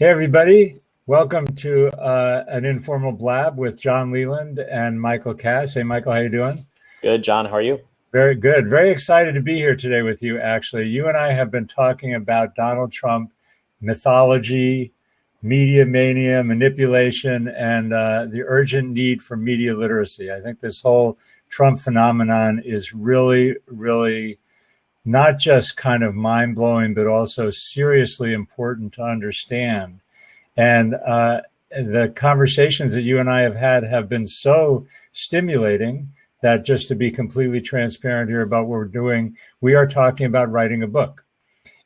Hey, everybody. Welcome to an informal blab with John Leland and Michael Cass. Hey, Michael, how you doing? Good, John. How are you? Very good. Very excited to be here today with you, actually. You and I have been talking about Donald Trump, mythology, media mania, manipulation, and the urgent need for media literacy. I think this whole Trump phenomenon is really, really not just kind of mind-blowing, but also seriously important to understand. And the conversations that you and I have been so stimulating that, just to be completely transparent here about what we're doing, we are talking about writing a book.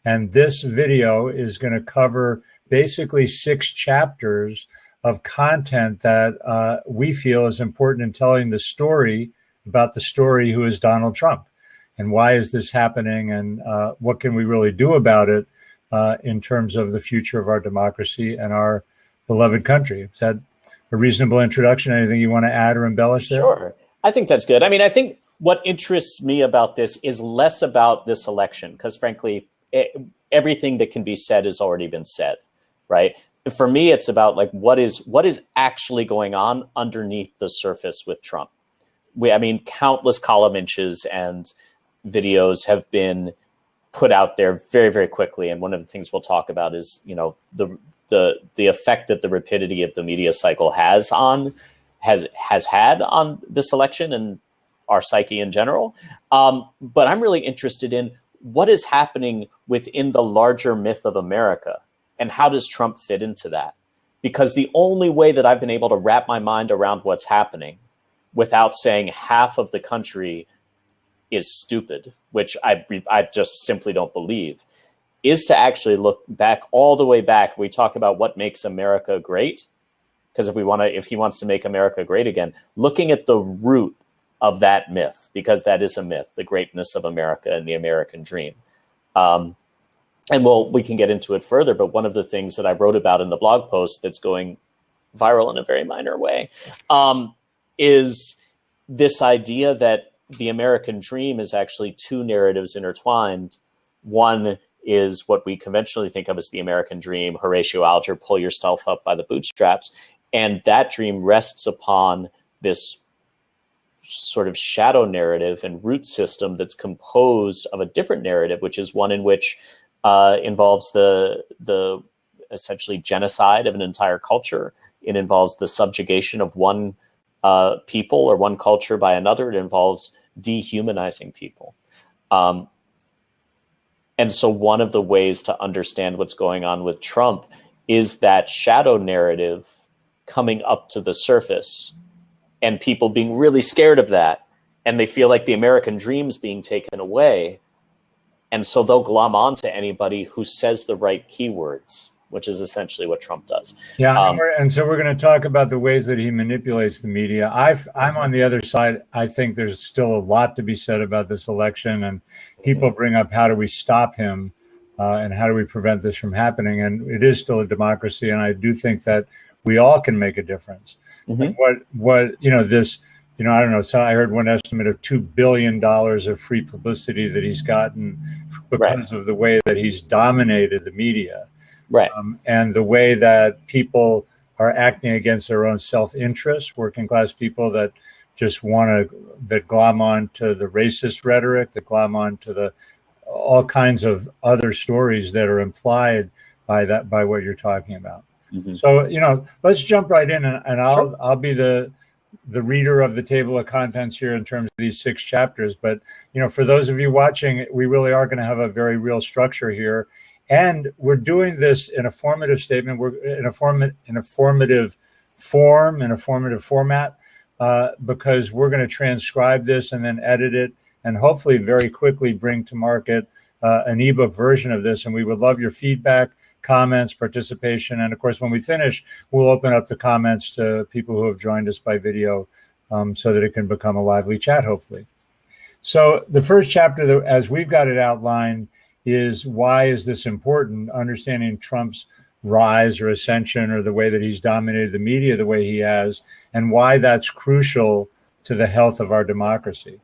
And this video is going to cover basically 6 chapters of content that we feel is important in telling the story about the story who is Donald Trump. And why is this happening, and what can we really do about it in terms of the future of our democracy and our beloved country? Is that a reasonable introduction? Anything you want to add or embellish there? Sure. I think that's good. I mean, I think what interests me about this is less about this election, because frankly, everything that can be said has already been said, right? For me, it's about like what is actually going on underneath the surface with Trump. I mean, countless column inches and videos have been put out there very, very quickly. And one of the things we'll talk about is, you know, the effect that the rapidity of the media cycle has had on this election and our psyche in general. But I'm really interested in what is happening within the larger myth of America, and how does Trump fit into that? Because the only way that I've been able to wrap my mind around what's happening without saying half of the country is stupid, which I just simply don't believe, is to actually look back, all the way back. We talk about what makes America great, because if he wants to make America great again, looking at the root of that myth, because that is a myth, the greatness of America and the American dream. And we can get into it further, but one of the things that I wrote about in the blog post that's going viral in a very minor way is this idea that the American dream is actually 2 narratives intertwined. One is what we conventionally think of as the American dream, Horatio Alger, pull yourself up by the bootstraps. And that dream rests upon this sort of shadow narrative and root system that's composed of a different narrative, which is one in which involves the essentially genocide of an entire culture. It involves the subjugation of one people or one culture by another. It involves dehumanizing people. And so one of the ways to understand what's going on with Trump is that shadow narrative coming up to the surface and people being really scared of that. And they feel like the American dream's being taken away. And so they'll glom onto anybody who says the right keywords, which is essentially what Trump does. Yeah, and so we're going to talk about the ways that he manipulates the media. I'm on the other side. I think there's still a lot to be said about this election, and people bring up, how do we stop him, and how do we prevent this from happening? And it is still a democracy, and I do think that we all can make a difference. Mm-hmm. I don't know. So I heard one estimate of $2 billion of free publicity that he's gotten because of the way that he's dominated the media. Right. And the way that people are acting against their own self-interest, working class people that just that glom on to the racist rhetoric, that glom on to all kinds of other stories that are implied by what you're talking about. Mm-hmm. So, let's jump right in, and I'll be the reader of the table of contents here in terms of these 6 chapters. But, for those of you watching, we really are going to have a very real structure here. And we're doing this in a formative statement. We're in a formative form, in a formative format, because we're going to transcribe this and then edit it, and hopefully very quickly bring to market an ebook version of this. And we would love your feedback, comments, participation. And of course, when we finish, we'll open up the comments to people who have joined us by video, so that it can become a lively chat, hopefully. So the first chapter, as we've got it outlined, is why is this important? Understanding Trump's rise or ascension, or the way that he's dominated the media the way he has, and why that's crucial to the health of our democracy.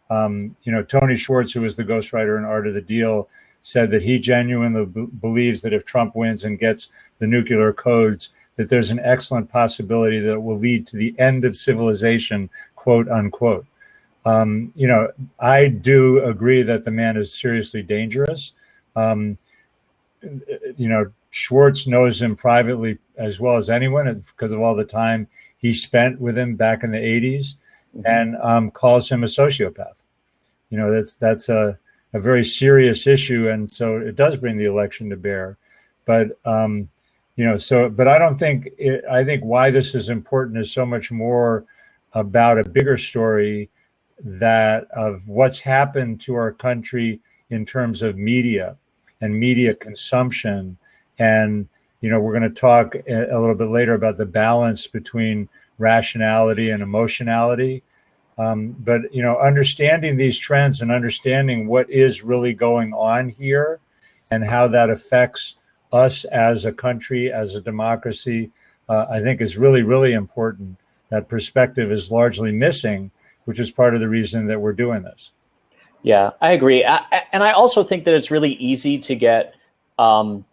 Tony Schwartz, who was the ghostwriter in Art of the Deal, said that he genuinely believes that if Trump wins and gets the nuclear codes, that there's an excellent possibility that it will lead to the end of civilization, quote unquote. You know, I do agree that the man is seriously dangerous. You know, Schwartz knows him privately as well as anyone because of all the time he spent with him back in the 80s, and calls him a sociopath. You know, that's a very serious issue, and so it does bring the election to bear. But you know, so but I don't think I think why this is important is so much more about a bigger story that of what's happened to our country in terms of media and media consumption. And you know, we're going to talk a little bit later about the balance between rationality and emotionality. But you know, understanding these trends and understanding what is really going on here and how that affects us as a country, as a democracy, I think is really, really important. That perspective is largely missing, which is part of the reason that we're doing this. Yeah, I agree. And I also think that it's really easy to get not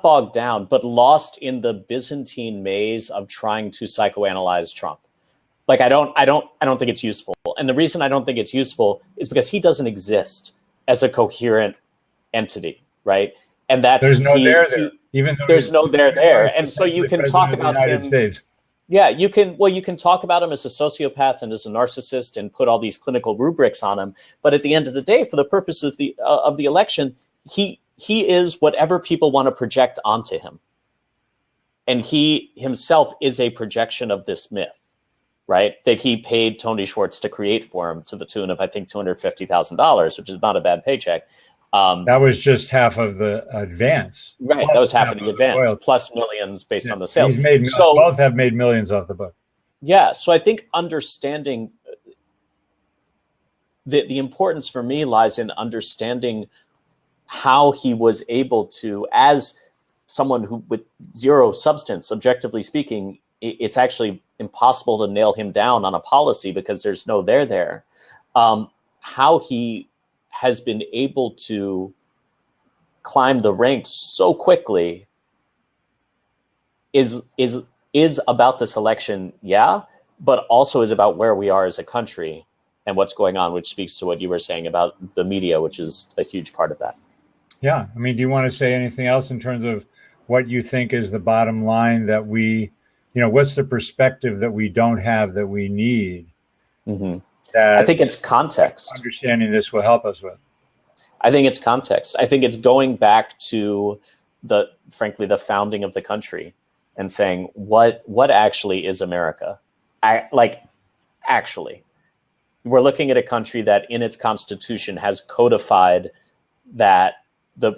bogged down, but lost in the Byzantine maze of trying to psychoanalyze Trump. Like, I don't think it's useful. And the reason I don't think it's useful is because he doesn't exist as a coherent entity, right? And that's there's no there. Even though there's no there. And so you can talk about him. States. Yeah, you can talk about him as a sociopath and as a narcissist and put all these clinical rubrics on him. But at the end of the day, for the purpose of the election, he is whatever people want to project onto him. And he himself is a projection of this myth, right? That he paid Tony Schwartz to create for him to the tune of, I think, $250,000, which is not a bad paycheck. That was just half of the advance. Right, that was half of the advance, plus millions based on the sales. Both have made millions off the book. Yeah, so I think understanding the importance for me lies in understanding how he was able to, as someone who with zero substance, objectively speaking, it's actually impossible to nail him down on a policy because there's no there. How he has been able to climb the ranks so quickly is about this election, yeah, but also is about where we are as a country and what's going on, which speaks to what you were saying about the media, which is a huge part of that. Yeah, I mean, do you want to say anything else in terms of what you think is the bottom line that we, you know, what's the perspective that we don't have that we need? I think it's context. Understanding this will help us with. I think it's context. I think it's going back to frankly, the founding of the country and saying what actually is America. Actually, we're looking at a country that in its constitution has codified that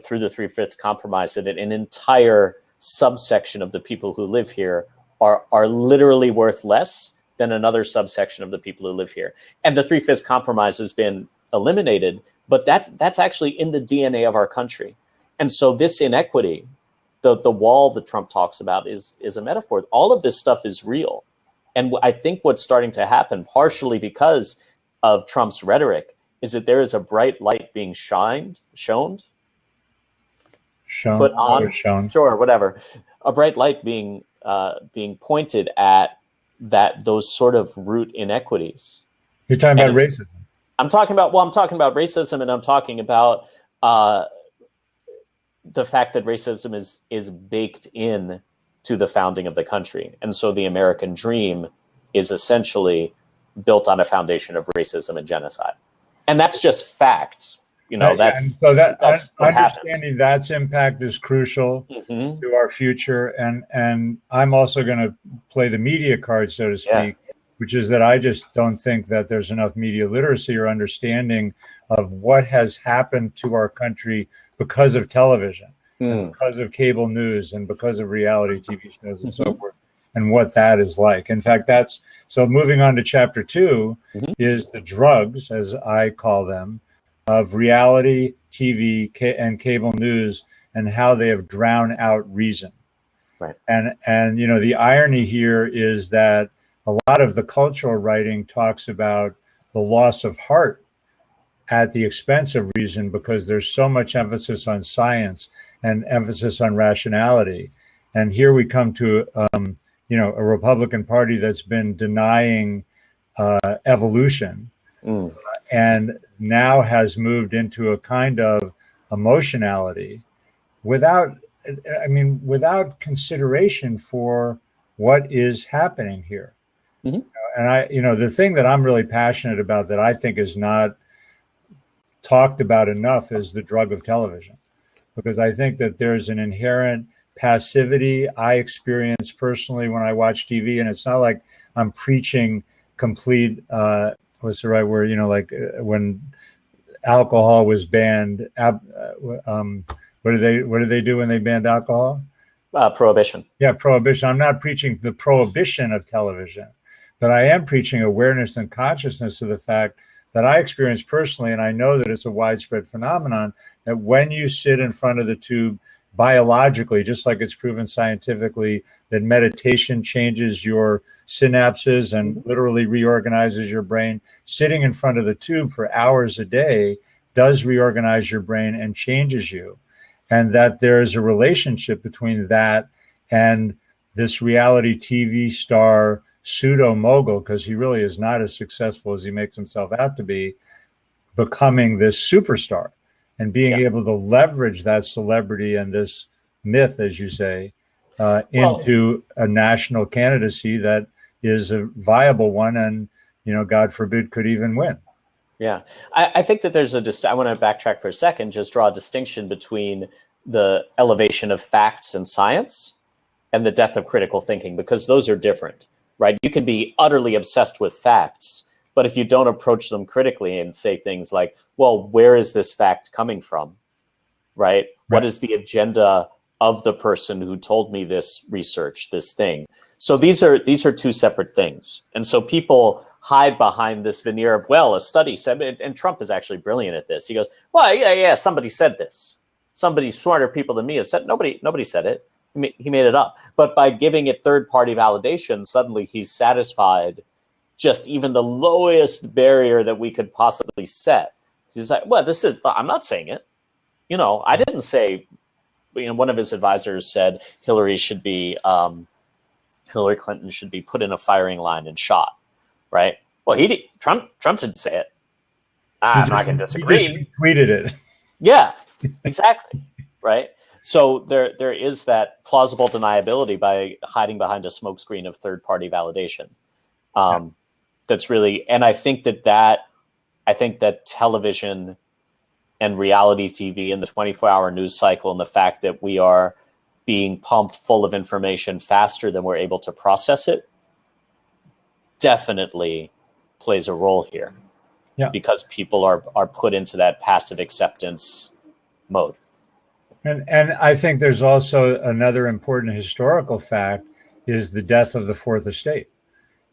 through the 3/5 compromise that an entire subsection of the people who live here are literally worth less than another subsection of the people who live here. And the 3/5 compromise has been eliminated, but that's actually in the DNA of our country. And so this inequity, the wall that Trump talks about is a metaphor. All of this stuff is real. And I think what's starting to happen, partially because of Trump's rhetoric, is that there is a bright light being shone, sure, whatever. A bright light being pointed at those sort of root inequities. You're talking about racism. I'm talking about racism, and I'm talking about the fact that racism is baked in to the founding of the country. And so the American dream is essentially built on a foundation of racism and genocide. And that's just fact. You know, that's understanding that's impact is crucial to our future. And I'm also going to play the media card, so to speak, which is that I just don't think that there's enough media literacy or understanding of what has happened to our country because of television, and because of cable news, and because of reality TV shows and so forth, and what that is like. In fact, so moving on to chapter 2 is the drugs, as I call them, of reality TV and cable news, and how they have drowned out reason. Right. And you know, the irony here is that a lot of the cultural writing talks about the loss of heart at the expense of reason, because there's so much emphasis on science and emphasis on rationality. And here we come to, a Republican Party that's been denying evolution, and now has moved into a kind of emotionality without consideration for what is happening here. Mm-hmm. And the thing that I'm really passionate about that I think is not talked about enough is the drug of television, because I think that there's an inherent passivity I experience personally when I watch TV, and it's not like I'm preaching complete what's the right word, when alcohol was banned, what did they do when they banned alcohol? Prohibition. Yeah, prohibition. I'm not preaching the prohibition of television, but I am preaching awareness and consciousness of the fact that I experience personally, and I know that it's a widespread phenomenon, that when you sit in front of the tube, biologically, just like it's proven scientifically, that meditation changes your synapses and literally reorganizes your brain. Sitting in front of the tube for hours a day does reorganize your brain and changes you. And that there is a relationship between that and this reality TV star pseudo mogul, because he really is not as successful as he makes himself out to be, becoming this superstar and being able to leverage that celebrity and this myth, as you say, into a national candidacy that is a viable one, and God forbid could even win. Yeah, I think that there's I want to backtrack for a second, just draw a distinction between the elevation of facts and science and the death of critical thinking, because those are different, right? You can be utterly obsessed with facts, but if you don't approach them critically and say things like, well, where is this fact coming from, right? What is the agenda of the person who told me this research, this thing? So these are two separate things. And so people hide behind this veneer of, well, a study said, and Trump is actually brilliant at this. He goes, well, yeah, somebody said this. Somebody smarter people than me have said, nobody said it. He made it up. But by giving it third-party validation, suddenly he's satisfied just even the lowest barrier that we could possibly set. He's like, well, I'm not saying it. I didn't say, one of his advisors said Hillary Clinton should be put in a firing line and shot, right? Well, Trump didn't say it. I'm not going to disagree. He just tweeted it. Yeah, exactly. Right. So there is that plausible deniability by hiding behind a smokescreen of third-party validation. That's really, and I think that television and reality TV and the 24-hour news cycle and the fact that we are being pumped full of information faster than we're able to process it definitely plays a role here. Yeah. Because people are put into that passive acceptance mode. And I think there's also another important historical fact is the death of the Fourth Estate.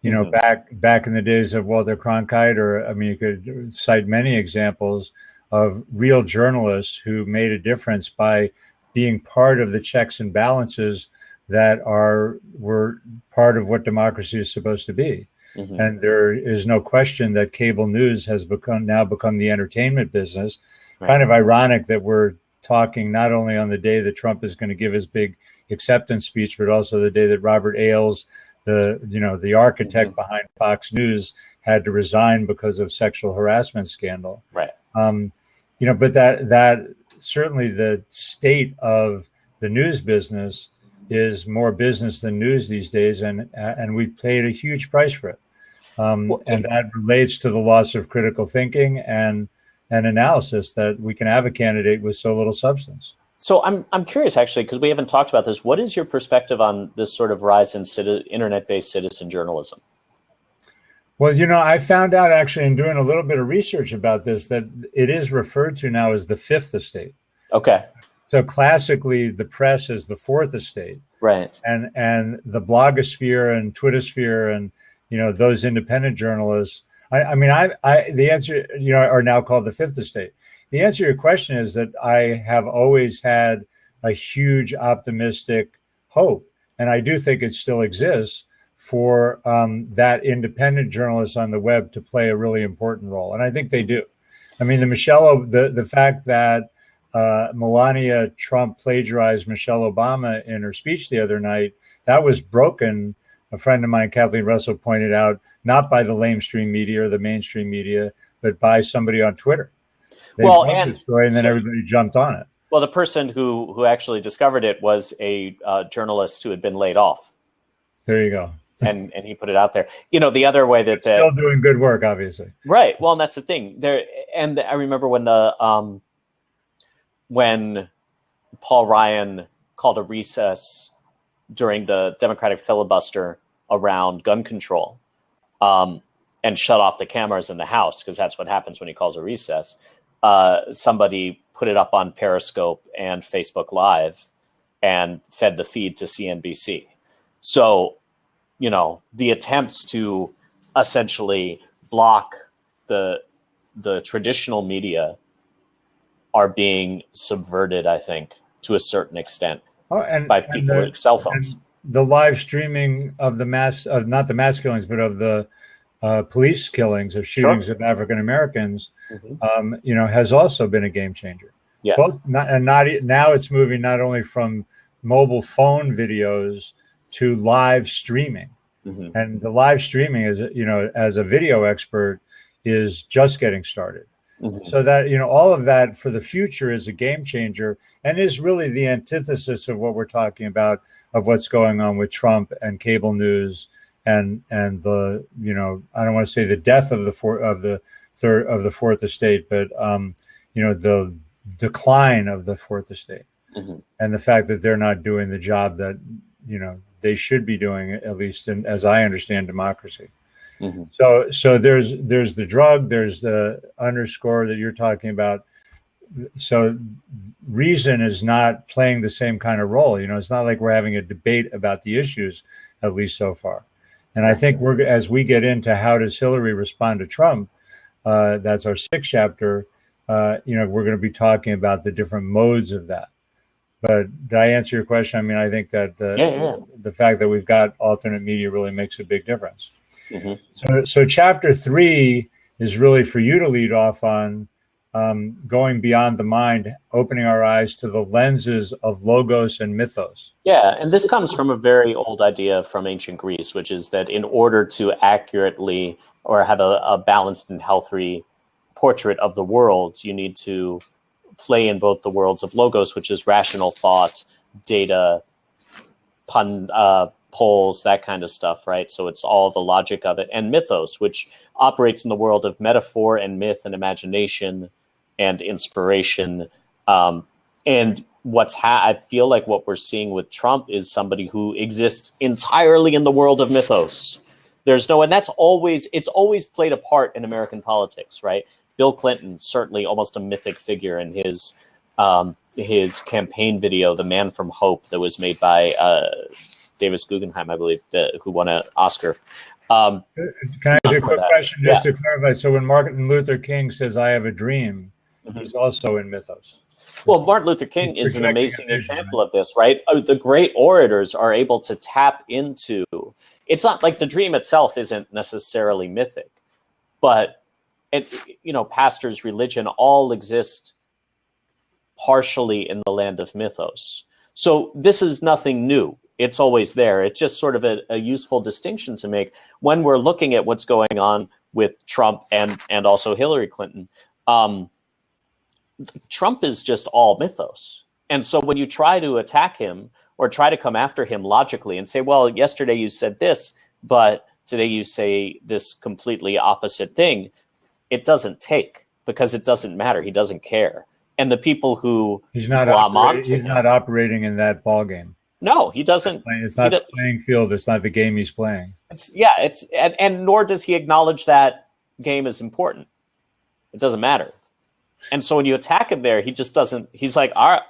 Back in the days of Walter Cronkite, you could cite many examples of real journalists who made a difference by being part of the checks and balances that were part of what democracy is supposed to be. Mm-hmm. And there is no question that cable news has now become the entertainment business. Right. Kind of ironic that we're talking not only on the day that Trump is going to give his big acceptance speech, but also the day that Robert Ailes, the architect behind Fox News, had to resign because of sexual harassment scandal. Right. But that certainly the state of the news business is more business than news these days, and we paid a huge price for it. And that relates to the loss of critical thinking and analysis, that we can have a candidate with so little substance. So I'm curious, actually, because we haven't talked about this. What is your perspective on this sort of rise in internet-based citizen journalism? Well, I found out actually in doing a little bit of research about this that it is referred to now as the Fifth Estate. Okay. So classically, the press is the Fourth Estate. Right. And the blogosphere and Twittersphere and those independent journalists. The answer, are now called the Fifth Estate. The answer to your question is that I have always had a huge optimistic hope, and I do think it still exists for that independent journalists on the web to play a really important role. And I think they do. I mean, the fact that Melania Trump plagiarized Michelle Obama in her speech the other night, that was broken. A friend of mine, Kathleen Russell, pointed out, not by the lamestream media or the mainstream media, but by somebody on Twitter. They broke the story, and then everybody jumped on it. Well, the person who actually discovered it was a journalist who had been laid off. There you go. And he put it out there. You know, the other way that still doing good work, obviously. Right. Well, and that's the thing. And I remember when Paul Ryan called a recess during the Democratic filibuster around gun control, and shut off the cameras in the House, because that's what happens when he calls a recess. Somebody put it up on Periscope and Facebook Live and fed the feed to CNBC. So, you know, the attempts to essentially block the traditional media are being subverted, I think, to a certain extent by people with cell phones. The live streaming of not the mass killings, but of the police killings of shootings of African Americans, you know, has also been a game changer. Yeah. Now it's moving not only from mobile phone videos to live streaming, and the live streaming is, you know, as a video expert, is just getting started. So that, you know, all of that for the future is a game changer, and is really the antithesis of what we're talking about, of what's going on with Trump and cable news and the, you know, I don't want to say the death of the fourth estate, but you know, the decline of the fourth estate, and the fact that they're not doing the job that, you know, they should be doing, at least as I understand democracy. So there's the drug, there's the underscore that you're talking about. So reason is not playing the same kind of role. You know, it's not like we're having a debate about the issues, at least so far. And I think as we get into how does Hillary respond to Trump, that's our 6th chapter, you know, we're going to be talking about the different modes of that. But did I answer your question? I mean, I think that the fact that we've got alternate media really makes a big difference. So chapter 3 is really for you to lead off on, going beyond the mind, opening our eyes to the lenses of logos and mythos. Yeah, and this comes from a very old idea from ancient Greece, which is that in order to accurately or have a balanced and healthy portrait of the world, you need to play in both the worlds of logos, which is rational thought, data, polls, that kind of stuff, right? So it's all the logic of it. And mythos, which operates in the world of metaphor and myth and imagination and inspiration. And I feel like what we're seeing with Trump is somebody who exists entirely in the world of mythos. And it's always played a part in American politics, right? Bill Clinton, certainly almost a mythic figure in his campaign video, The Man from Hope, that was made by Davis Guggenheim, I believe, who won an Oscar. Can I ask you a quick question just to clarify? So when Martin Luther King says, "I have a dream," he's also in mythos. Well, Martin Luther King is an amazing example of this, right? The great orators are able to tap into, it's not like the dream itself isn't necessarily mythic, but you know, pastors, religion, all exist partially in the land of mythos. So this is nothing new. It's always there. It's just sort of a useful distinction to make when we're looking at what's going on with Trump and also Hillary Clinton. Trump is just all mythos. And so when you try to attack him or try to come after him logically and say, well, yesterday you said this, but today you say this completely opposite thing, it doesn't take, because it doesn't matter. He doesn't care. And the people who he's not operating in that ball game. No, he doesn't. It's not the playing field. It's not the game he's playing. And nor does he acknowledge that game is important. It doesn't matter. And so when you attack him there, he just doesn't. He's like, all right,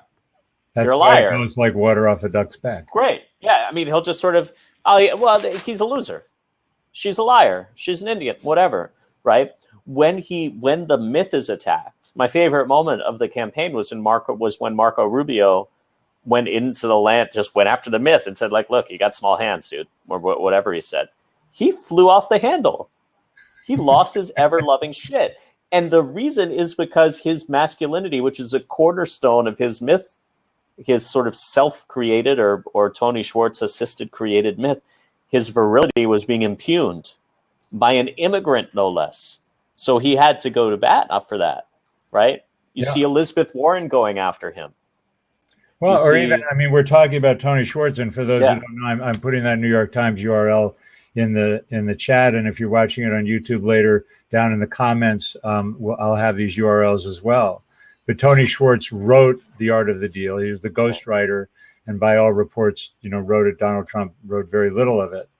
you're a liar. It goes like water off a duck's back. Great. Yeah. I mean, he'll just sort of, well, he's a loser. She's a liar. She's an Indian, whatever. Right. When the myth is attacked, my favorite moment of the campaign was when Marco Rubio went into the land, just went after the myth and said, like, look, you got small hands, dude, or whatever he said. He flew off the handle. He lost his ever-loving shit. And the reason is because his masculinity, which is a cornerstone of his myth, his sort of self-created or Tony Schwartz assisted created myth, his virility was being impugned by an immigrant, no less. So he had to go to bat for that, right? You see Elizabeth Warren going after him. Well, even, I mean, we're talking about Tony Schwartz, and for those who don't know, I'm putting that New York Times URL in the chat, and if you're watching it on YouTube later, down in the comments, I'll have these URLs as well. But Tony Schwartz wrote The Art of the Deal. He was the ghostwriter, and by all reports, wrote it. Donald Trump wrote very little of it,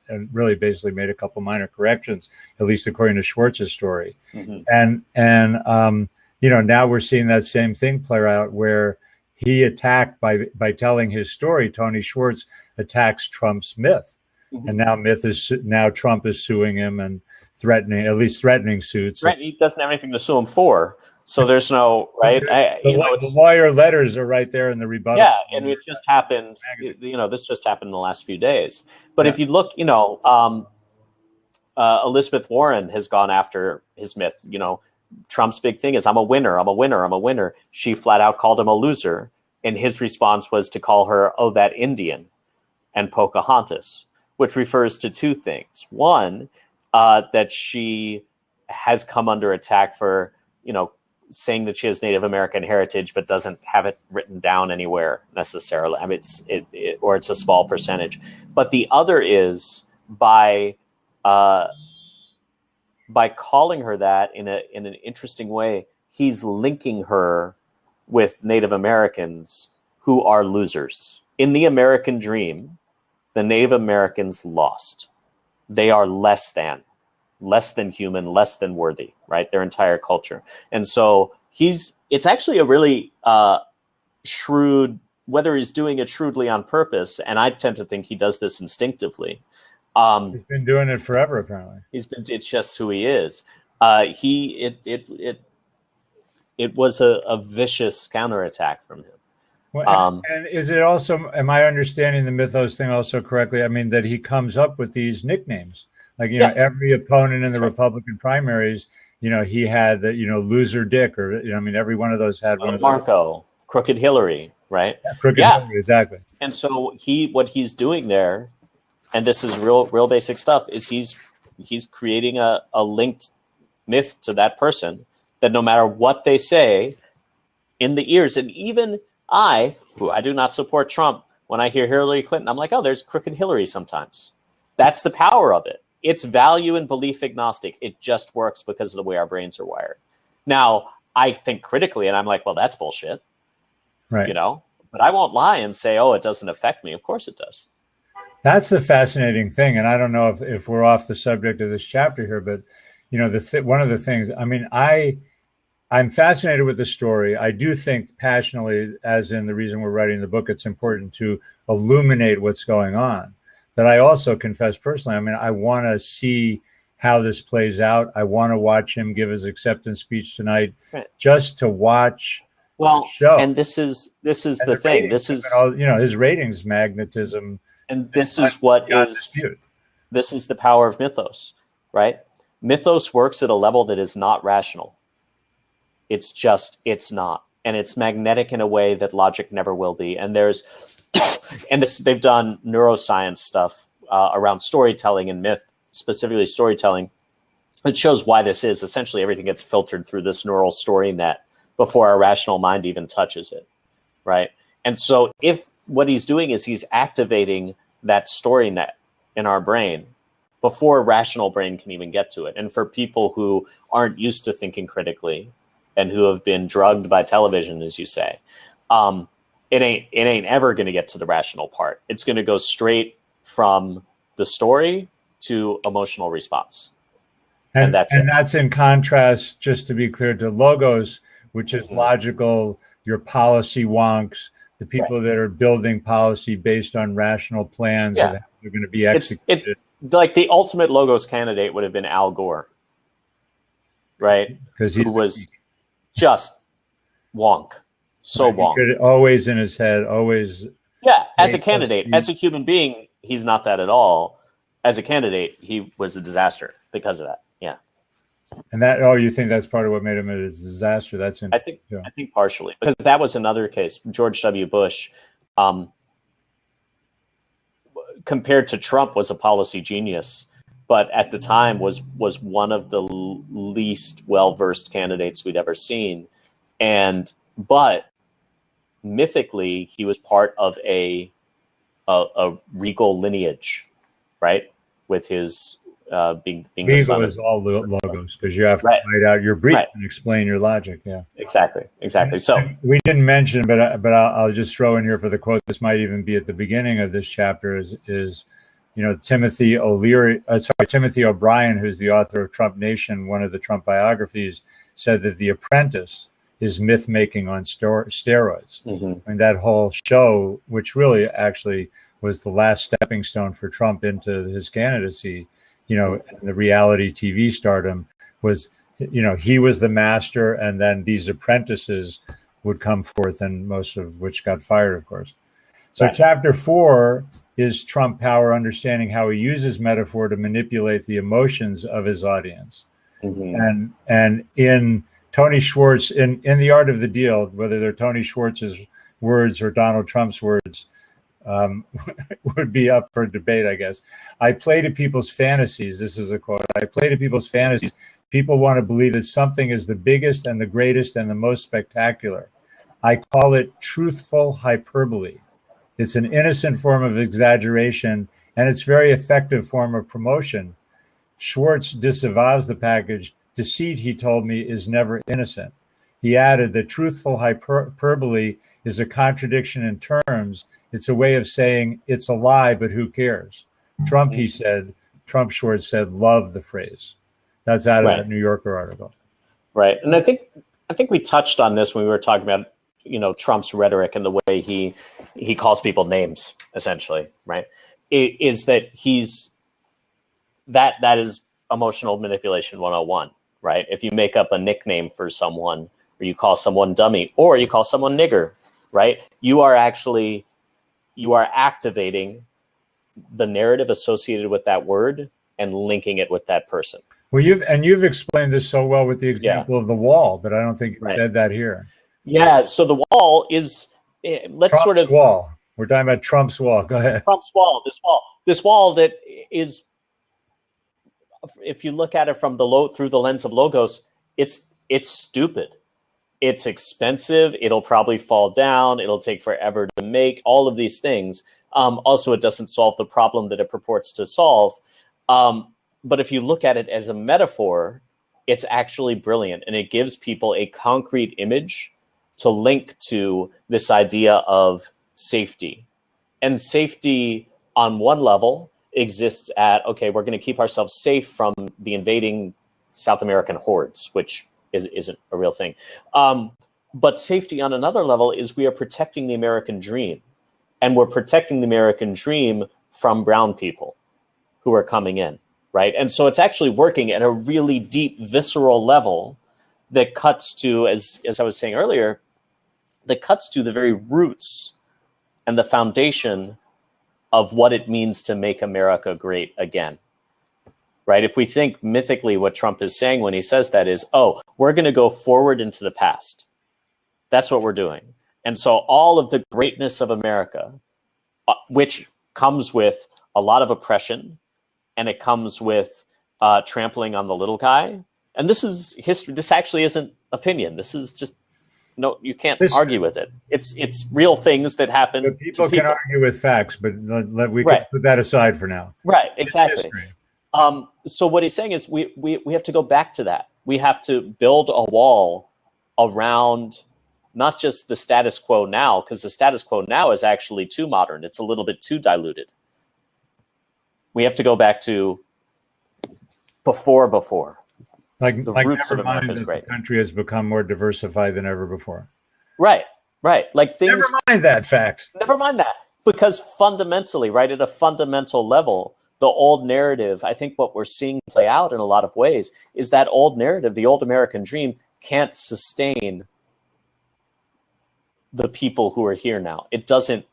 and really basically made a couple minor corrections, at least according to Schwartz's story. And now we're seeing that same thing play out where he attacked by telling his story. Tony Schwartz attacks Trump's myth, and now Trump is suing him and threatening suits. He doesn't have anything to sue him for, so there's no right. The lawyer letters are right there in the rebuttal. Yeah, and it just happened. This just happened in the last few days. But if you look, Elizabeth Warren has gone after his myth. Trump's big thing is I'm a winner, I'm a winner, I'm a winner. She flat out called him a loser. And his response was to call her, oh, that Indian, and Pocahontas, which refers to two things. One, that she has come under attack for, saying that she has Native American heritage, but doesn't have it written down anywhere necessarily. I mean, it's a small percentage. But the other is by calling her that in an interesting way, he's linking her with Native Americans who are losers. In the American dream, the Native Americans lost. They are less than human, less than worthy, right? Their entire culture. And so it's actually a really shrewd, whether he's doing it shrewdly on purpose, and I tend to think he does this instinctively. He's been doing it forever, apparently. It's just who he is. It was a vicious counterattack from him. Well, and is it also, am I understanding the mythos thing also correctly? I mean, that he comes up with these nicknames, like, every opponent in the Republican primaries, he had the, loser Dick, or, every one of those had one of those. Marco, Crooked Hillary, right? Yeah, Crooked Hillary, exactly. And so what he's doing there, and this is real basic stuff, is he's creating a linked myth to that person that no matter what they say in the ears, and even who I do not support Trump, when I hear Hillary Clinton, I'm like, oh, there's Crooked Hillary sometimes. That's the power of it. It's value and belief agnostic. It just works because of the way our brains are wired. Now, I think critically, and I'm like, well, that's bullshit. Right. But I won't lie and say, oh, it doesn't affect me. Of course it does. That's the fascinating thing. And I don't know if we're off the subject of this chapter here, but, one of the things, I mean, I'm fascinated with the story. I do think passionately, as in the reason we're writing the book, it's important to illuminate what's going on. But I also confess personally, I mean, I want to see how this plays out. I want to watch him give his acceptance speech tonight, just to watch the show. And this is the thing. Ratings, this is his ratings magnetism. And this is this is the power of mythos, right? Mythos works at a level that is not rational. It's not. And it's magnetic in a way that logic never will be. And they've done neuroscience stuff around storytelling and myth, specifically storytelling. It shows why this is. Essentially, everything gets filtered through this neural story net before our rational mind even touches it, right? And so if what he's doing is he's activating that story net in our brain before a rational brain can even get to it. And for people who aren't used to thinking critically and who have been drugged by television, as you say, it ain't ever going to get to the rational part. It's going to go straight from the story to emotional response. And that's in contrast, just to be clear, to logos, which is logical, your policy wonks, the people that are building policy based on rational plans that are going to be executed. Like the ultimate logos candidate would have been Al Gore, right? Because he was just wonk. So wonk. Could always in his head, always. Yeah, as a candidate, as a human being, he's not that at all. As a candidate, he was a disaster because of that. Yeah. And that, oh, you think that's part of what made him a disaster? That's I think partially, because that was another case. George W. Bush, compared to Trump, was a policy genius, but at the time was one of the least well-versed candidates we'd ever seen. But mythically, he was part of a regal lineage, right? With his being the son is all logos, because you have to write out your brief and explain your logic. Yeah, exactly. So we didn't mention, but I'll just throw in here for the quote. This might even be at the beginning of this chapter. Is Timothy O'Brien, who's the author of Trump Nation, one of the Trump biographies, said that The Apprentice is myth making on steroids. Mm-hmm. And that whole show, which really actually was the last stepping stone for Trump into his candidacy, and the reality TV stardom, was, he was the master, and then these apprentices would come forth, and most of which got fired, of course. So chapter 4 is Trump Power, understanding how he uses metaphor to manipulate the emotions of his audience. Mm-hmm. And in Tony Schwartz, in The Art of the Deal, whether they're Tony Schwartz's words or Donald Trump's words, would be up for debate, I guess. I play to people's fantasies. This is a quote. I play to people's fantasies. People want to believe that something is the biggest and the greatest and the most spectacular. I call it truthful hyperbole. It's an innocent form of exaggeration, and it's a very effective form of promotion. Schwartz disavows the package. Deceit, he told me, is never innocent. He added that truthful hyperbole is a contradiction in terms. It's a way of saying it's a lie, but who cares? Trump, Schwartz said, love the phrase. That's out of that New Yorker article. Right. And I think we touched on this when we were talking about, Trump's rhetoric and the way he calls people names, essentially, right? Is that that is emotional manipulation 101, right? If you make up a nickname for someone, or you call someone dummy, or you call someone nigger, right? You are activating the narrative associated with that word and linking it with that person. Well, you've explained this so well with the example of the wall, but I don't think you said that here. Yeah, so the wall is, Trump's wall. We're talking about Trump's wall. Go ahead. Trump's wall, this wall that is, if you look at it from through the lens of logos, it's stupid. It's expensive. It'll probably fall down. It'll take forever to make, all of these things. Also, it doesn't solve the problem that it purports to solve. But if you look at it as a metaphor, it's actually brilliant. And it gives people a concrete image to link to this idea of safety. And safety on one level exists at, okay, we're going to keep ourselves safe from the invading South American hordes, which isn't a real thing. But safety on another level is we are protecting the American dream. And we're protecting the American dream from brown people who are coming in, right? And so it's actually working at a really deep, visceral level that cuts to, as I was saying earlier, that cuts to the very roots and the foundation of what it means to make America great again, right? If we think mythically, what Trump is saying when he says that is, oh, we're going to go forward into the past. That's what we're doing. And so all of the greatness of America, which comes with a lot of oppression, and it comes with trampling on the little guy. And this is history. This actually isn't opinion. This is just, no, you can't argue with it. It's real things that happen. But people can argue with facts, but we can put that aside for now. Right, exactly. So what he's saying is we have to go back to that. We have to build a wall around not just the status quo now, because the status quo now is actually too modern. It's a little bit too diluted. We have to go back to before. Like the roots of America is great. The country has become more diversified than ever before. Right. Like things. Never mind that fact. Never mind that, because fundamentally, right, at a fundamental level, the old narrative, I think what we're seeing play out in a lot of ways is that old narrative, the old American dream, can't sustain the people who are here now. It doesn't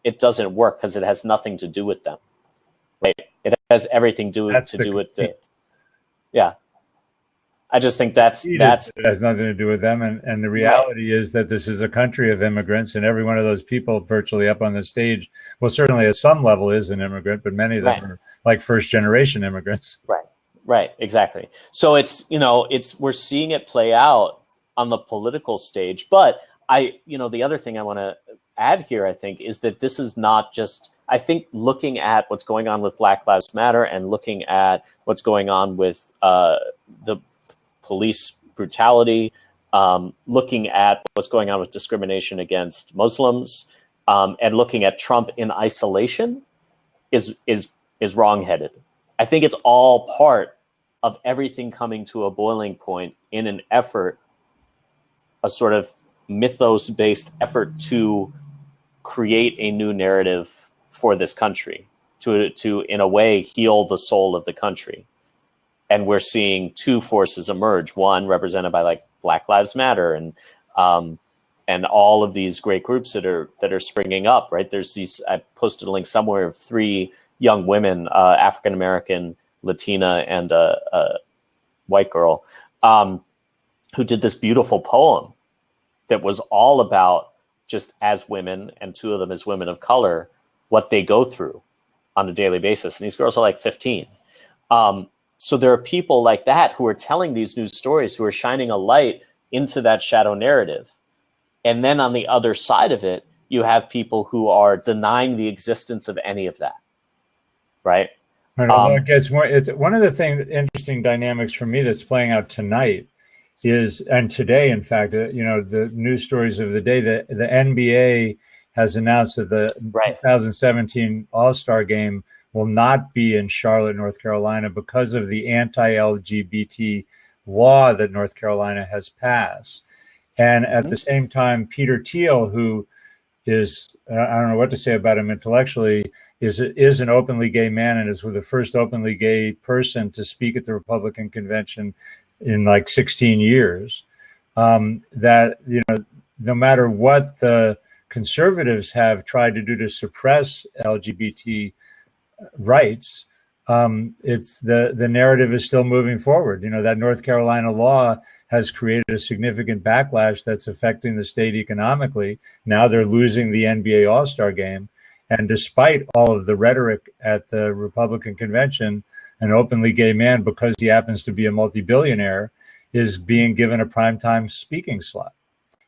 work because it has nothing to do with them. Right. It has everything to do with the. Yeah. I just think It has nothing to do with them. And the reality is that this is a country of immigrants, and every one of those people virtually up on the stage, well, certainly at some level is an immigrant, but many of them are like first generation immigrants. Right, exactly. So it's, we're seeing it play out on the political stage. But the other thing I want to add here, I think, is that this is not just, I think, looking at what's going on with Black Lives Matter and looking at what's going on with the police brutality, looking at what's going on with discrimination against Muslims, and looking at Trump in isolation is wrongheaded. I think it's all part of everything coming to a boiling point in an effort, a sort of mythos-based effort to create a new narrative for this country, to in a way heal the soul of the country. And we're seeing two forces emerge. One represented by like Black Lives Matter and all of these great groups that are springing up. Right? There's these. I posted a link somewhere of 3 young women, African American, Latina, and a white girl, who did this beautiful poem that was all about just as women, and 2 of them as women of color, what they go through on a daily basis. And these girls are like 15. So there are people like that who are telling these news stories, who are shining a light into that shadow narrative. And then on the other side of it, you have people who are denying the existence of any of that. Right? It gets more. It's one of the interesting dynamics for me that's playing out tonight is, and today, in fact, the news stories of the day, the NBA has announced that the 2017 AllStar game will not be in Charlotte, North Carolina, because of the anti-LGBT law that North Carolina has passed. And at the same time, Peter Thiel, who is, I don't know what to say about him intellectually, is an openly gay man and is the first openly gay person to speak at the Republican convention in like 16 years. That, no matter what the conservatives have tried to do to suppress LGBT rights, it's the narrative is still moving forward. That North Carolina law has created a significant backlash that's affecting the state economically. Now they're losing the NBA All-Star game. And despite all of the rhetoric at the Republican convention, an openly gay man, because he happens to be a multi-billionaire, is being given a primetime speaking slot.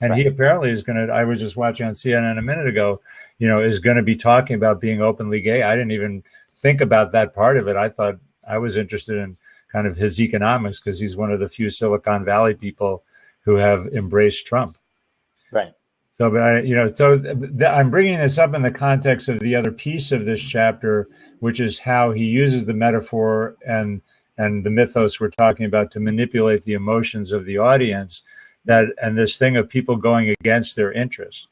And he apparently is going to, I was just watching on CNN a minute ago, is going to be talking about being openly gay. I didn't even think about that part of it. I thought I was interested in kind of his economics because he's one of the few Silicon Valley people who have embraced Trump. Right. So, but I'm bringing this up in the context of the other piece of this chapter, which is how he uses the metaphor and the mythos we're talking about to manipulate the emotions of the audience, and this thing of people going against their interests.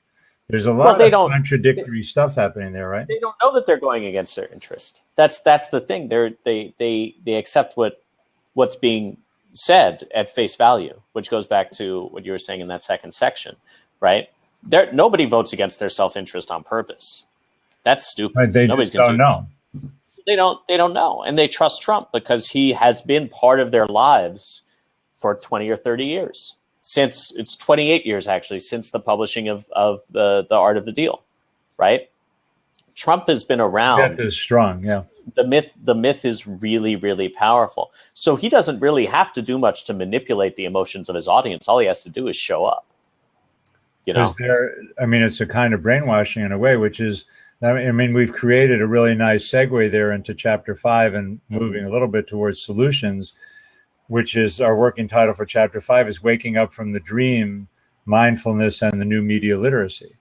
There's a lot of contradictory stuff happening there, right? They don't know that they're going against their interest. That's the thing. They accept what's being said at face value, which goes back to what you were saying in that second section, right? Nobody votes against their self-interest on purpose. That's stupid. Right, they just don't know. They don't know, and they trust Trump because he has been part of their lives for 20 or 30 years. Since it's 28 years actually since the publishing of the Art of the Deal, right? Trump has been around. Myth is strong, yeah. The myth is really, really powerful. So he doesn't really have to do much to manipulate the emotions of his audience. All he has to do is show up. It's a kind of brainwashing in a way, which is, we've created a really nice segue there into chapter 5 and moving a little bit towards solutions, which is our working title for chapter 5 is Waking Up from the Dream, Mindfulness and the New Media Literacy.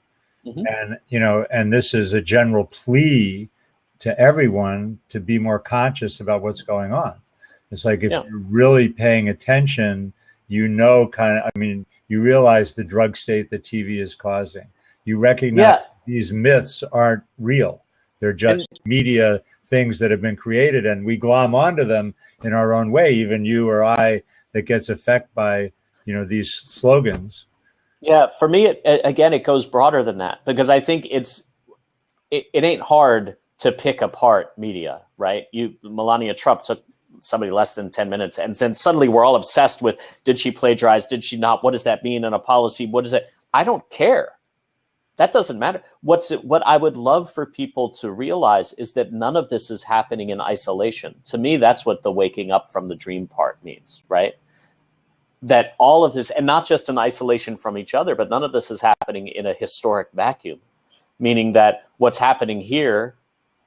And, and this is a general plea to everyone to be more conscious about what's going on. It's like, if you're really paying attention, you realize the drug state that TV is causing. You recognize these myths aren't real. They're just media things that have been created, and we glom onto them in our own way, even you or I, that gets affected by, these slogans. Yeah, for me, it goes broader than that, because I think it ain't hard to pick apart media, right? Melania Trump took somebody less than 10 minutes. And then suddenly we're all obsessed with, did she plagiarize? Did she not? What does that mean in a policy? What is it? I don't care. That doesn't matter. What I would love for people to realize is that none of this is happening in isolation. To me, that's what the waking up from the dream part means, right? That all of this, and not just in isolation from each other, but none of this is happening in a historic vacuum, meaning that what's happening here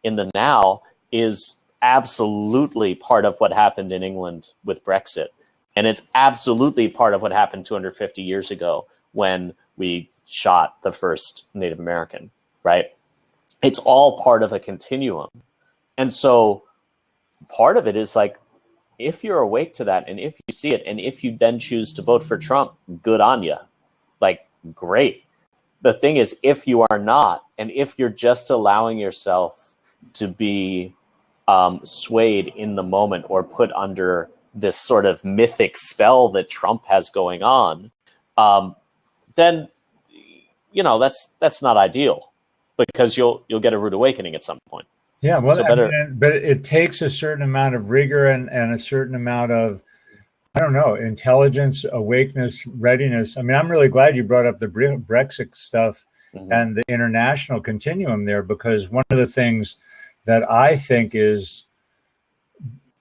in the now is absolutely part of what happened in England with Brexit. And it's absolutely part of what happened 250 years ago when we shot the first Native American, right? It's all part of a continuum. And so part of it is like, if you're awake to that, and if you see it, and if you then choose to vote for Trump, good on you. Like, great. The thing is, if you are not, and if you're just allowing yourself to be swayed in the moment or put under this sort of mythic spell that Trump has going on, then, you know, that's not ideal, because you'll get a rude awakening at some point. Yeah, well, So but it takes a certain amount of rigor and a certain amount of, I don't know, intelligence, awakeness, readiness. I mean, I'm really glad you brought up the Brexit stuff and the international continuum there, because one of the things that I think is,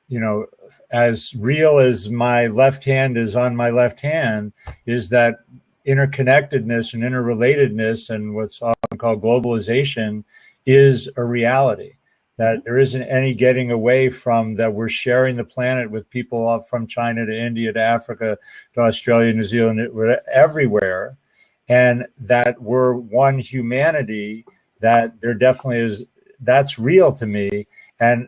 you know, as real as my left hand is on my left hand, is that interconnectedness and interrelatedness and what's often called globalization is a reality. That there isn't any getting away from, that we're sharing the planet with people up from China to India to Africa to Australia, New Zealand, we're everywhere. And that we're one humanity, that there definitely is, that's real to me. And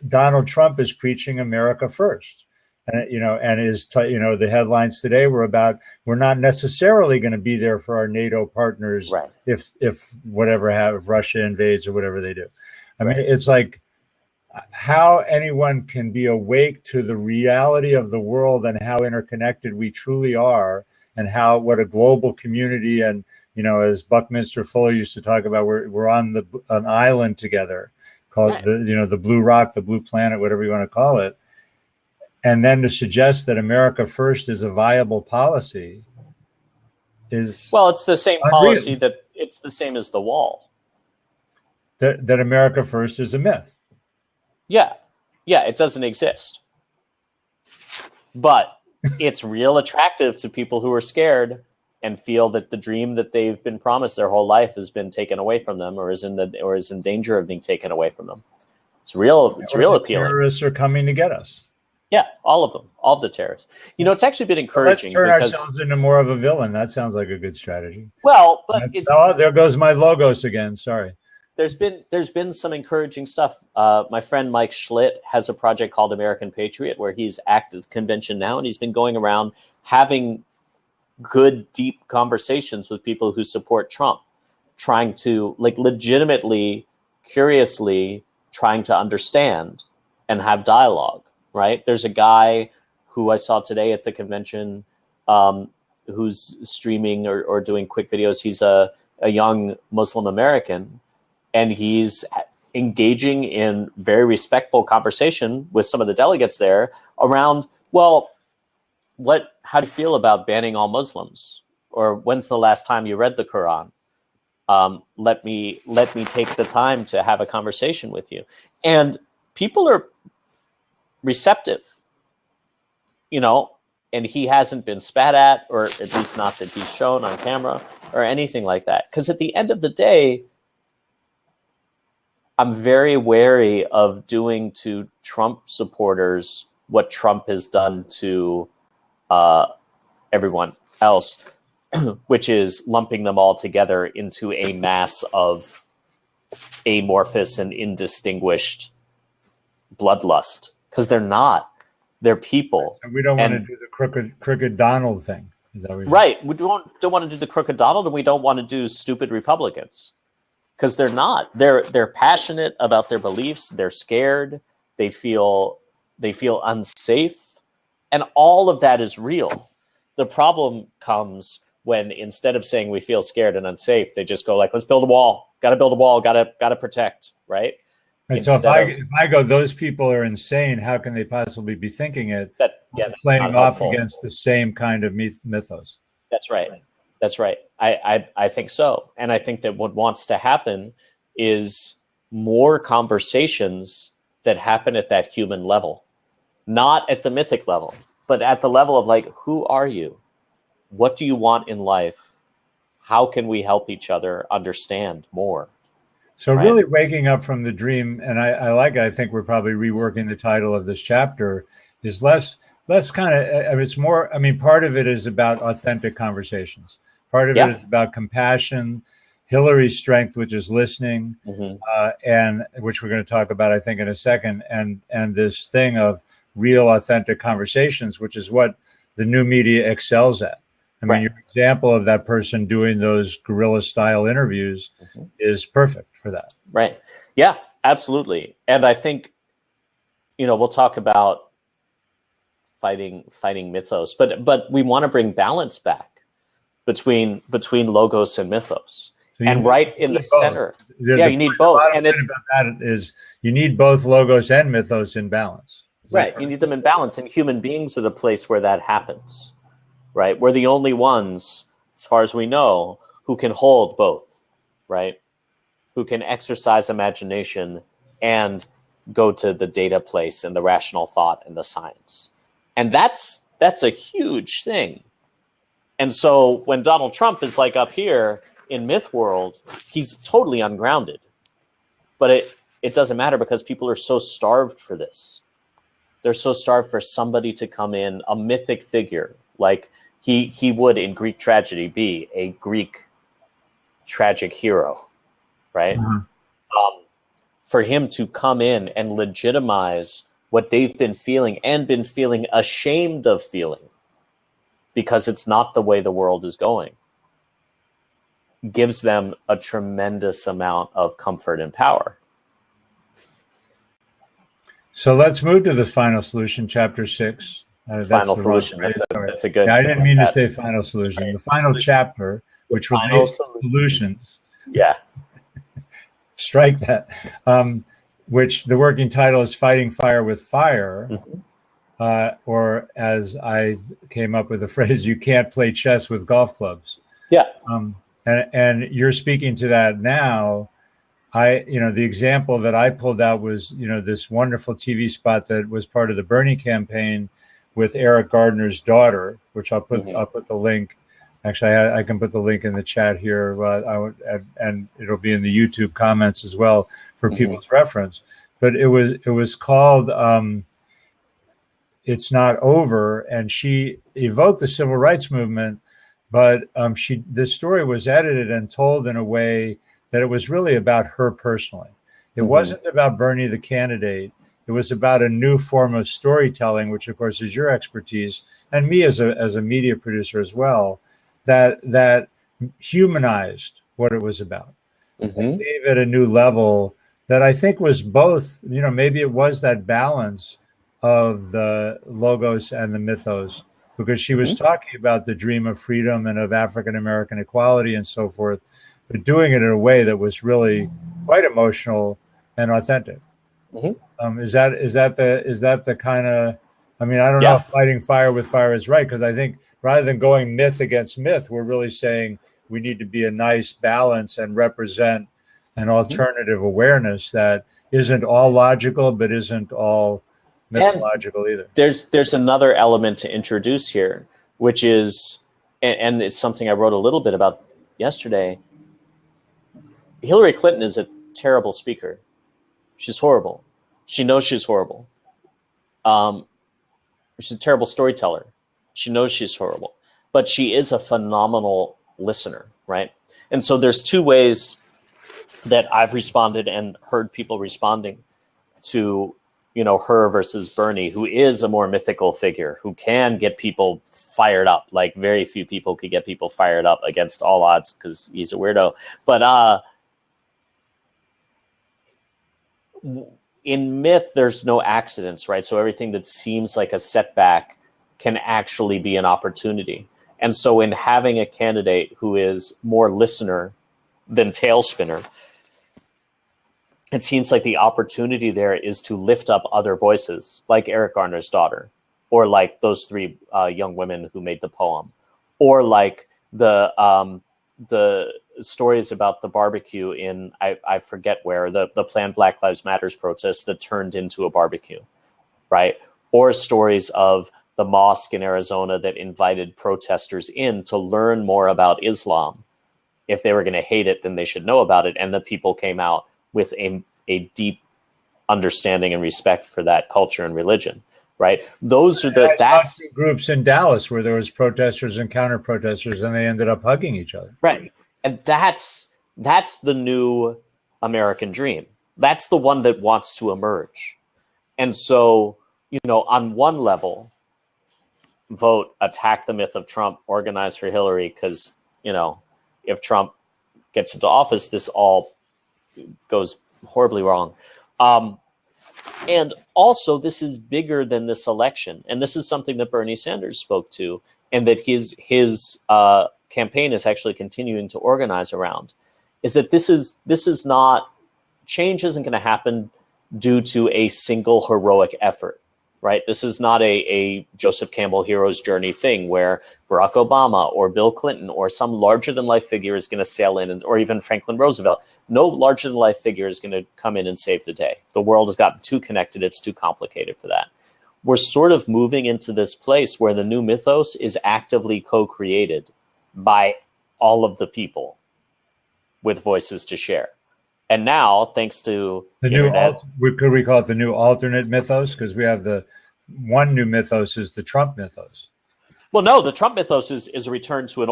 Donald Trump is preaching America first. And, you know, and the headlines today were about, we're not necessarily going to be there for our NATO partners, right, if Russia invades or whatever they do. I mean, it's like how anyone can be awake to the reality of the world and how interconnected we truly are, and what a global community. And, you know, as Buckminster Fuller used to talk about, we're on an island together called the Blue Rock, the Blue Planet, whatever you want to call it. And then to suggest that America first is a viable policy is, well, it's the same policy that it's the same as the wall. That America first is a myth. Yeah, it doesn't exist. But it's real attractive to people who are scared and feel that the dream that they've been promised their whole life has been taken away from them, or is in danger of being taken away from them. It's real appealing. Terrorists are coming to get us. Yeah, all of them, all of the terrorists. You know, it's actually been encouraging. Let's turn ourselves into more of a villain. That sounds like a good strategy. Well, but there goes my logos again. Sorry. There's been some encouraging stuff. My friend Mike Schlitt has a project called American Patriot, where he's active convention now, and he's been going around having good, deep conversations with people who support Trump, trying to, like, legitimately, curiously trying to understand and have dialogue, right? There's a guy who I saw today at the convention who's streaming or doing quick videos. He's a young Muslim American, and he's engaging in very respectful conversation with some of the delegates there around, well, how do you feel about banning all Muslims? Or when's the last time you read the Quran? Let me take the time to have a conversation with you. And people are receptive, you know, and he hasn't been spat at, or at least not that he's shown on camera or anything like that. Because at the end of the day, I'm very wary of doing to Trump supporters what Trump has done to everyone else, which is lumping them all together into a mass of amorphous and indistinguished bloodlust, because they're not. They're people. And we don't want to do the crooked Donald thing. Is that what right. We don't want to do the crooked Donald, and we don't want to do stupid Republicans, because they're not. They're passionate about their beliefs. They're scared. They feel unsafe, and all of that is real. The problem comes when, instead of saying we feel scared and unsafe, they just go like, let's build a wall. Got to build a wall. Got to protect. Right. Right. So if I go, those people are insane. How can they possibly be thinking it? That's playing off against the same kind of mythos. That's right. That's right. I think so. And I think that what wants to happen is more conversations that happen at that human level, not at the mythic level, but at the level of like, who are you? What do you want in life? How can we help each other understand more? So really waking up from the dream, and I think we're probably reworking the title of this chapter, is less kind of, it's more, I mean, part of it is about authentic conversations. Part of it is about compassion, Hillary's strength, which is listening, and which we're going to talk about, I think, in a second, and this thing of real authentic conversations, which is what the new media excels at. I mean, your example of that person doing those guerrilla style interviews is perfect for that. Right. Yeah, absolutely. And I think, we'll talk about fighting mythos, but we want to bring balance back between logos and mythos. So and right in the center. Yeah, you need both. And about that is you need both logos and mythos in balance. Right. You need them in balance, and human beings are the place where that happens. Right? We're the only ones, as far as we know, who can hold both, right? Who can exercise imagination and go to the data place and the rational thought and the science. And that's a huge thing. And so when Donald Trump is like up here in myth world, he's totally ungrounded. But it doesn't matter because people are so starved for this. They're so starved for somebody to come in, a mythic figure, like he would in Greek tragedy be a Greek tragic hero, right? For him to come in and legitimize what they've been feeling and been feeling ashamed of feeling because it's not the way the world is going, gives them a tremendous amount of comfort and power. So let's move to the final solution, chapter 6. Final solution. That's a good. Yeah, I didn't mean to say final solution. Right. The final chapter, which relates to solutions. Yeah. Strike that. Which the working title is "Fighting Fire with Fire," or as I came up with the phrase, "You can't play chess with golf clubs." Yeah. And you're speaking to that now. The example that I pulled out was, this wonderful TV spot that was part of the Bernie campaign with Eric Gardner's daughter, which I'll put the link. Actually, I can put the link in the chat here, and it'll be in the YouTube comments as well for people's reference. But it was called "It's Not Over," and she evoked the civil rights movement, but the story was edited and told in a way that it was really about her personally. It wasn't about Bernie the candidate. It was about a new form of storytelling, which of course is your expertise, and me as a media producer as well, that humanized what it was about. And gave it a new level that I think was both, maybe it was that balance of the logos and the mythos, because she was talking about the dream of freedom and of African-American equality and so forth, but doing it in a way that was really quite emotional and authentic. Is that the kind of, I don't know if fighting fire with fire is right, because I think rather than going myth against myth, we're really saying we need to be a nice balance and represent an alternative awareness that isn't all logical, but isn't all mythological either. There's another element to introduce here, which is, and it's something I wrote a little bit about yesterday. Hillary Clinton is a terrible speaker. She's horrible. She knows she's horrible. She's a terrible storyteller. She knows she's horrible, but she is a phenomenal listener, right? And so there's two ways that I've responded and heard people responding to, her versus Bernie, who is a more mythical figure, who can get people fired up. Like very few people could get people fired up against all odds because he's a weirdo. But in myth, there's no accidents, right? So everything that seems like a setback can actually be an opportunity. And so in having a candidate who is more listener than tail spinner, it seems like the opportunity there is to lift up other voices, like Eric Garner's daughter, or like those three young women who made the poem, or like the stories about the barbecue in I forget where, the planned Black Lives Matters protest that turned into a barbecue, right? Or stories of the mosque in Arizona that invited protesters in to learn more about Islam. If they were going to hate it, then they should know about it. And the people came out with a deep understanding and respect for that culture and religion, right? Those are that's groups in Dallas where there was protesters and counter protesters, and they ended up hugging each other. Right. And that's the new American dream. That's the one that wants to emerge. And so, on one level, vote, attack the myth of Trump, organize for Hillary, because, if Trump gets into office, this all goes horribly wrong. And also, this is bigger than this election. And this is something that Bernie Sanders spoke to, and that his campaign is actually continuing to organize around, is that this is not, change isn't going to happen due to a single heroic effort, right? This is not a Joseph Campbell hero's journey thing where Barack Obama or Bill Clinton or some larger than life figure is going to sail in, or even Franklin Roosevelt. No larger than life figure is going to come in and save the day. The world has gotten too connected. It's too complicated for that. We're sort of moving into this place where the new mythos is actively co-created by all of the people with voices to share. And now, thanks to the internet, could we call it the new alternate mythos? Because we have the one new mythos is the Trump mythos. Well, no, the Trump mythos is a return to an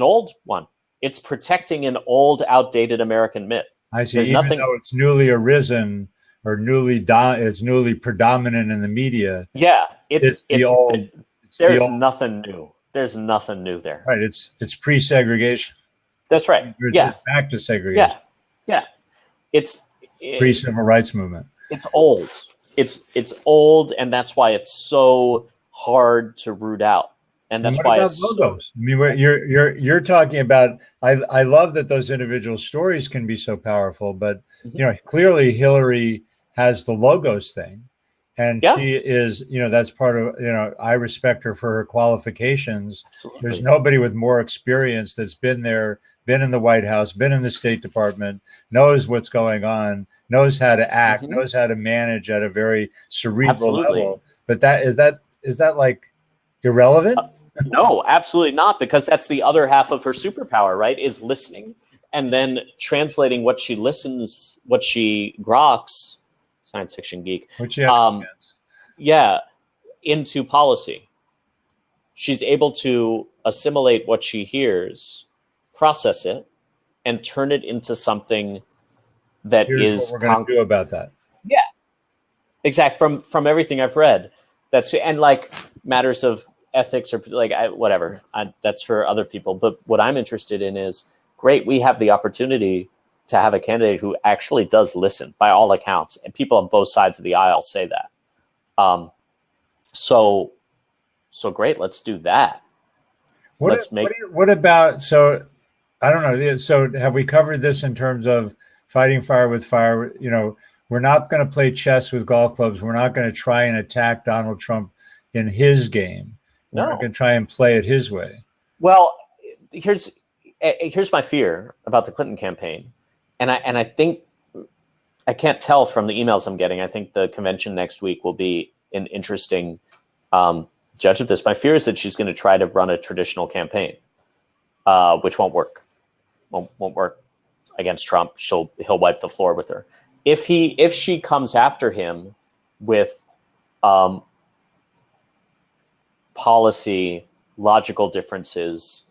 old one. It's protecting an old, outdated American myth. I see. Even though it's newly arisen or it's newly predominant in the media. Yeah, there's nothing new. There's nothing new there. Right. It's pre-segregation. That's right. It's back to segregation. Yeah. It's pre-civil rights movement. It's old. It's old, and that's why it's so hard to root out. And that's why it's logos. I mean, you're talking about. I love that those individual stories can be so powerful, but clearly Hillary has the logos thing, and she is. That's part of. I respect her for her qualifications. Absolutely. There's nobody with more experience that's been there, been in the White House, been in the State Department, knows what's going on, knows how to act, knows how to manage at a very cerebral level. But is that like irrelevant? No, absolutely not, because that's the other half of her superpower, right? Is listening and then translating what she listens, what she groks, science fiction geek, into policy. She's able to assimilate what she hears, process it, and turn it into something that Here's what we're going to do about that. Yeah, exactly. From everything I've read, and like matters of ethics or like whatever, that's for other people. But what I'm interested in is, great, we have the opportunity to have a candidate who actually does listen, by all accounts, and people on both sides of the aisle say that. So great, let's do that. What about, so I don't know. So have we covered this in terms of fighting fire with fire? We're not going to play chess with golf clubs. We're not going to try and attack Donald Trump in his game. We're not going to try and play it his way. Well, here's my fear about the Clinton campaign. And I think, I can't tell from the emails I'm getting. I think the convention next week will be an interesting judge of this. My fear is that she's going to try to run a traditional campaign, which won't work. Won't work against Trump. He'll wipe the floor with her. If she comes after him with policy, logical differences,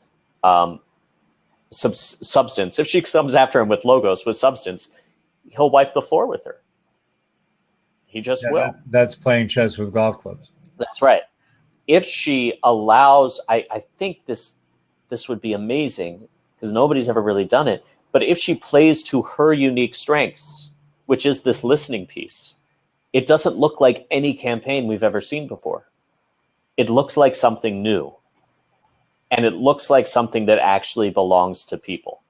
substance. If she comes after him with logos, with substance, he'll wipe the floor with her. He just will. That's playing chess with golf clubs. That's right. If she allows, I think this would be amazing, because nobody's ever really done it. But if she plays to her unique strengths, which is this listening piece, it doesn't look like any campaign we've ever seen before. It looks like something new. And it looks like something that actually belongs to people.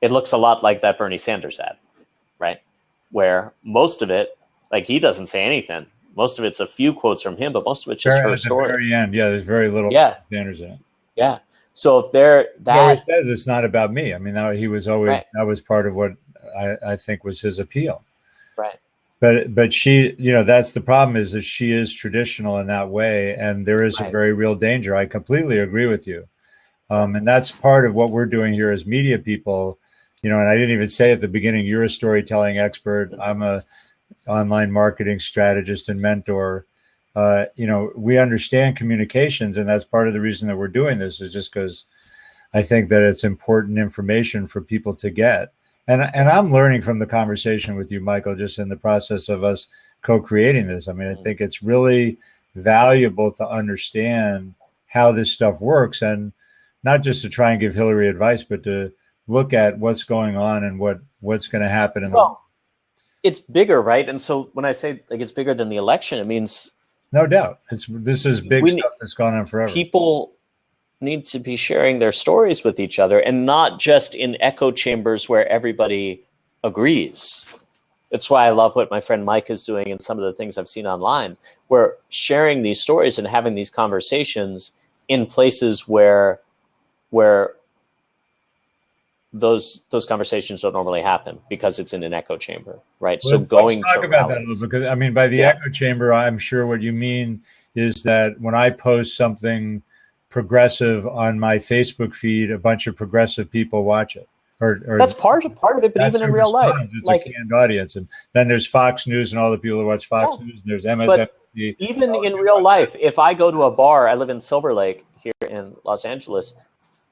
It looks a lot like that Bernie Sanders ad, right? where most of it, like, he doesn't say anything. Most of it's a few quotes from him, but most of it's just her story. At the very end, there's very little Sanders in it. Yeah. So if they're he always says it's not about me. I mean, he was always, that was part of what I think was his appeal. Right. But she, that's the problem, is that she is traditional in that way. And there is a very real danger. I completely agree with you. And that's part of what we're doing here as media people, and I didn't even say at the beginning, you're a storytelling expert. I'm a online marketing strategist and mentor. We understand communications, and that's part of the reason that we're doing this, is just because I think that it's important information for people to get. And I'm learning from the conversation with you, Michael, just in the process of us co-creating this. I mean, I think it's really valuable to understand how this stuff works, and not just to try and give Hillary advice, but to look at what's going on and what's going to happen in the world. It's bigger, right? And so when I say, like, it's bigger than the election, it means, no doubt, this is big stuff that's gone on forever. People need to be sharing their stories with each other, and not just in echo chambers where everybody agrees. That's why I love what my friend Mike is doing and some of the things I've seen online. We're sharing these stories and having these conversations in places where those conversations don't normally happen, because it's in an echo chamber, right? Let's talk about that a little, because I mean, by the echo chamber, I'm sure what you mean is that when I post something progressive on my Facebook feed, a bunch of progressive people watch it. Or that's part of it, but even in real life, it's like a canned audience. And then there's Fox News and all the people who watch Fox News, and there's MSNBC. Even in real life, if I go to a bar, I live in Silver Lake here in Los Angeles,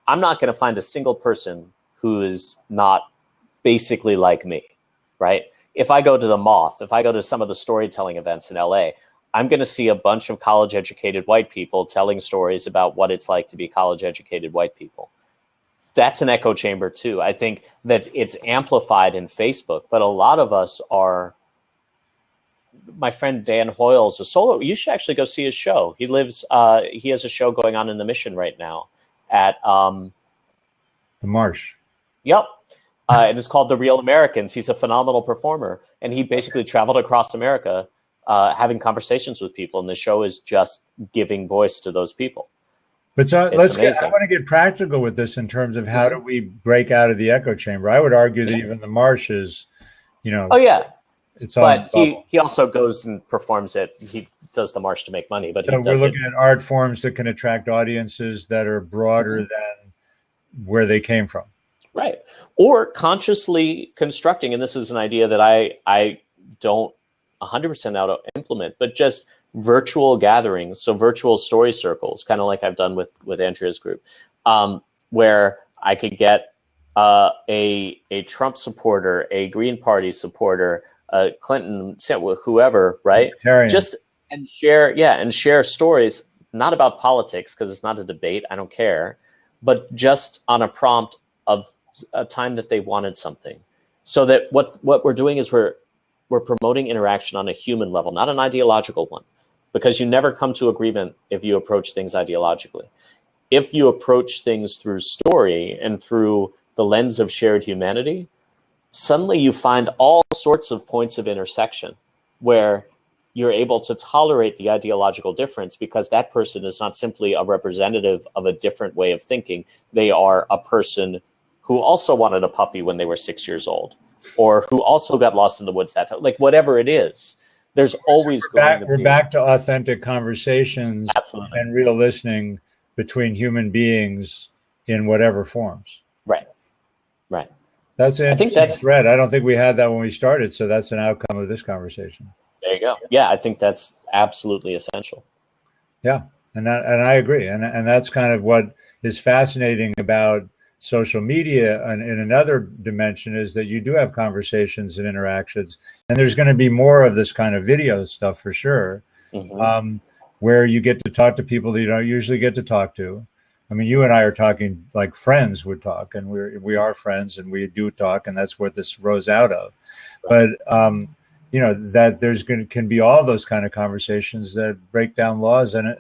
I'm not going to find a single person who is not basically like me, right? If I go to the Moth, if I go to some of the storytelling events in LA, I'm going to see a bunch of college-educated white people telling stories about what it's like to be college-educated white people. That's an echo chamber too. I think that it's amplified in Facebook, but a lot of us are. My friend Dan Hoyle's a solo. You should actually go see his show. He has a show going on in the Mission right now at the Marsh. Yep. And it's called The Real Americans. He's a phenomenal performer, and he basically traveled across America having conversations with people, and the show is just giving voice to those people. But I want to get practical with this in terms of how do we break out of the echo chamber. I would argue that even the Marsh is, oh yeah, it's but he also goes and performs it. He does the Marsh to make money, but we're looking at art forms that can attract audiences that are broader than where they came from. Right. Or consciously constructing, and this is an idea that I don't 100% know how to implement, but just virtual gatherings, so virtual story circles, kind of like I've done with Andrea's group, where I could get a Trump supporter, a Green Party supporter, a Clinton, whoever, right? Just and share stories, not about politics, because it's not a debate, I don't care, but just on a prompt of a time that they wanted something. So that what we're doing is we're promoting interaction on a human level, not an ideological one, because you never come to agreement if you approach things ideologically. If you approach things through story and through the lens of shared humanity, suddenly you find all sorts of points of intersection where you're able to tolerate the ideological difference, because that person is not simply a representative of a different way of thinking. They are a person who also wanted a puppy when they were 6 years old, or who also got lost in the woods that time. Like, whatever it is, there's always we're back to authentic conversations. Absolutely. And real listening between human beings in whatever forms. Right. That's an interesting thread. I don't think we had that when we started, so that's an outcome of this conversation. There you go. Yeah, I think that's absolutely essential. Yeah, and I agree, and that's kind of what is fascinating about social media. And in another dimension is that you do have conversations and interactions, and there's going to be more of this kind of video stuff for sure, where you get to talk to people that you don't usually get to talk to. I mean, you and I are talking like friends would talk, and we are friends, and we do talk, and that's what this rose out of. But that there's can be all those kind of conversations that break down walls and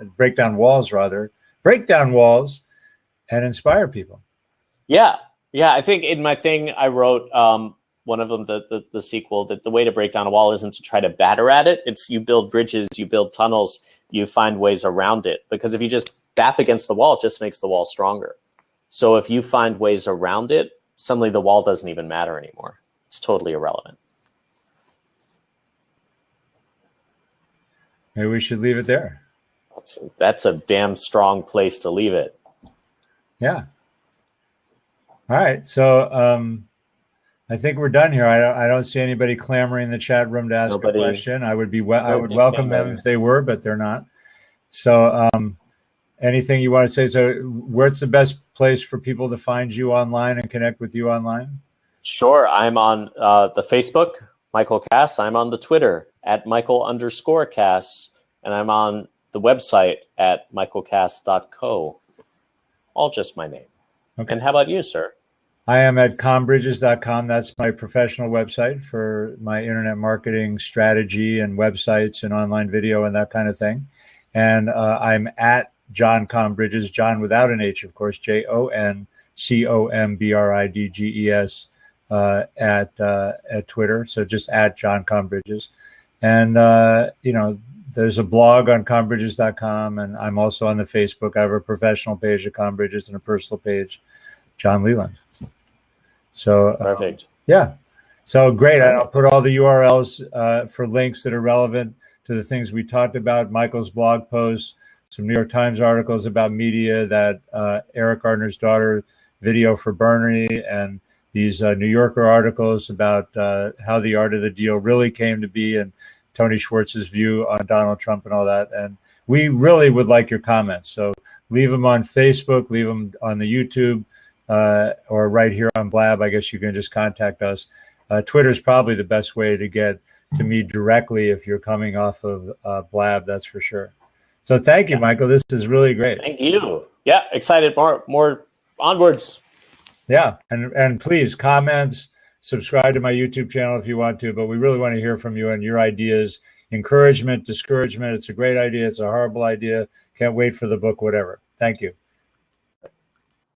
inspire people. Yeah. I think in my thing I wrote, one of them, the sequel, that the way to break down a wall isn't to try to batter at it. It's you build bridges, you build tunnels, you find ways around it. Because if you just bap against the wall, it just makes the wall stronger. So if you find ways around it, suddenly the wall doesn't even matter anymore. It's totally irrelevant. Maybe we should leave it there. That's a damn strong place to leave it. Yeah. All right. So I think we're done here. I don't see anybody clamoring in the chat room to ask a question. I would welcome them if they were, but they're not. So anything you want to say? So where's the best place for people to find you online and connect with you online? Sure. I'm on the Facebook, Michael Cass. I'm on the Twitter at Michael_Cass. And I'm on the website at michaelcass.co. All just my name. Okay. And how about you, sir? I am at combridges.com. That's my professional website for my internet marketing strategy and websites and online video and that kind of thing. And I'm at John Combridges, John without an H, of course, JONCOMBRIDGES at Twitter. So just at John Combridges. And, there's a blog on combridges.com, and I'm also on the Facebook. I have a professional page at Combridges and a personal page, John Leland. So perfect. Yeah. So great. I'll put all the URLs for links that are relevant to the things we talked about, Michael's blog posts, some New York Times articles about media, that Eric Gardner's daughter video for Bernie, and these New Yorker articles about how the art of the deal really came to be, and Tony Schwartz's view on Donald Trump and all that. And we really would like your comments. So leave them on Facebook, leave them on the YouTube, or right here on Blab. I guess you can just contact us. Twitter is probably the best way to get to me directly if you're coming off of Blab, that's for sure. So thank you, Michael. This is really great. Thank you. Yeah, excited. More onwards. Yeah, and please, comments, subscribe to my YouTube channel if you want to, but we really want to hear from you and your ideas, encouragement, discouragement. It's a great idea. It's a horrible idea. Can't wait for the book, whatever. Thank you.